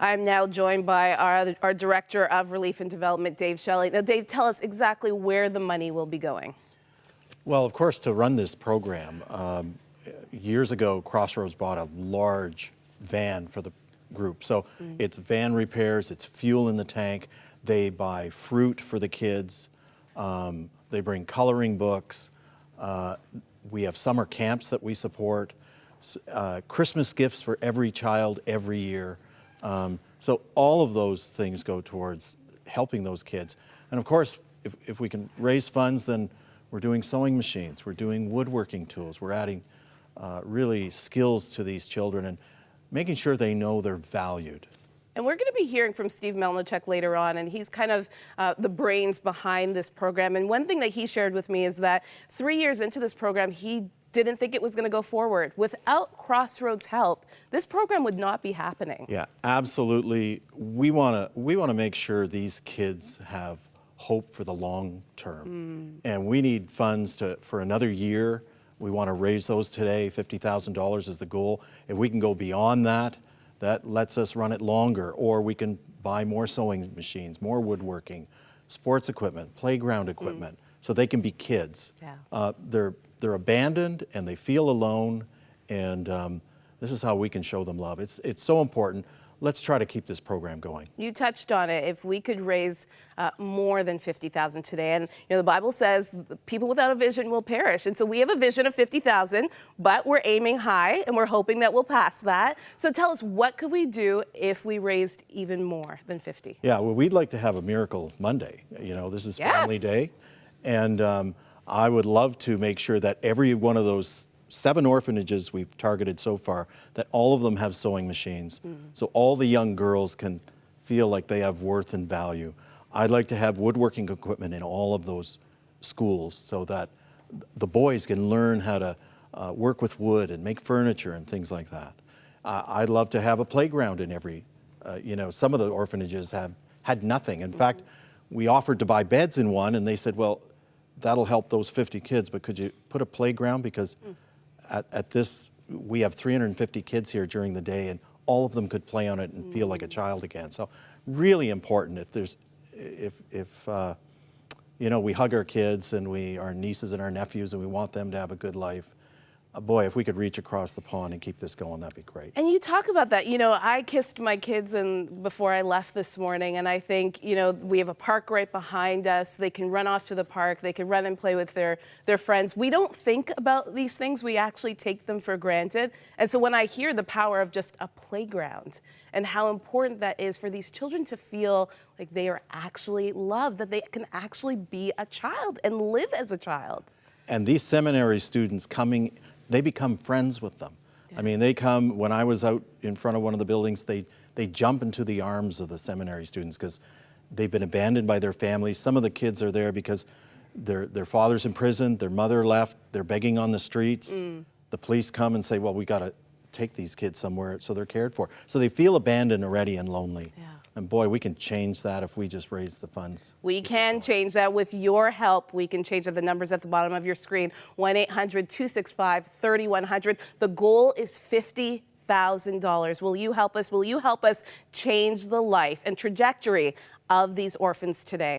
I'm now joined by our Director of Relief and Development, Dave Shelley. Now, Dave, tell us exactly where the money will be going. Well, of course, to run this program, years ago, Crossroads bought a large van for the group. So it's van repairs, it's fuel in the tank, they buy fruit for the kids, they bring coloring books, we have summer camps that we support, Christmas gifts for every child every year. So all of those things go towards helping those kids. And of course, if we can raise funds, then we're doing sewing machines, we're doing woodworking tools, we're adding really skills to these children and making sure they know they're valued. And we're going to be hearing from Steve Melnichuk later on, and he's kind of the brains behind this program. And one thing that he shared with me is that 3 years into this program, he didn't think it was going to go forward. Without Crossroads Health, this program would not be happening. Yeah, absolutely. We want to make sure these kids have hope for the long term. And we need funds for another year. We want to raise those today. $50,000 is the goal. If we can go beyond that, that lets us run it longer, or we can buy more sewing machines, more woodworking, sports equipment, playground equipment, so they can be kids. Yeah. They're abandoned and they feel alone, and this is how we can show them love. It's so important. Let's try to keep this program going. You touched on it. If we could raise more than $50,000 today, and the Bible says people without a vision will perish, and so we have a vision of $50,000, but we're aiming high and we're hoping that we'll pass that. So tell us, what could we do if we raised even more than 50? Yeah, well, we'd like to have a Miracle Monday. This is Family Day, and I would love to make sure that every one of those 7 orphanages we've targeted so far, that all of them have sewing machines, so all the young girls can feel like they have worth and value. I'd like to have woodworking equipment in all of those schools so that the boys can learn how to work with wood and make furniture and things like that. I'd love to have a playground in every, some of the orphanages had nothing. In fact, we offered to buy beds in one, and they said, well, that'll help those 50 kids, but could you put a playground? Because at this, we have 350 kids here during the day, and all of them could play on it and feel like a child again. So really important if we hug our kids and our nieces and our nephews and we want them to have a good life. Boy, if we could reach across the pond and keep this going, that'd be great. And you talk about that. I kissed my kids before I left this morning, and I think, we have a park right behind us. They can run off to the park. They can run and play with their friends. We don't think about these things. We actually take them for granted. And so when I hear the power of just a playground and how important that is for these children to feel like they are actually loved, that they can actually be a child and live as a child. And these seminary students they become friends with them. Yeah. I mean, they come, when I was out in front of one of the buildings, they jump into the arms of the seminary students because they've been abandoned by their families. Some of the kids are there because their father's in prison, their mother left, they're begging on the streets. The police come and say, well, we got to take these kids somewhere so they're cared for. So they feel abandoned already and lonely. Yeah. And boy, we can change that if we just raise the funds. We can change that with your help. We can change that. The numbers at the bottom of your screen, 1-800-265-3100. The goal is $50,000. Will you help us? Will you help us change the life and trajectory of these orphans today?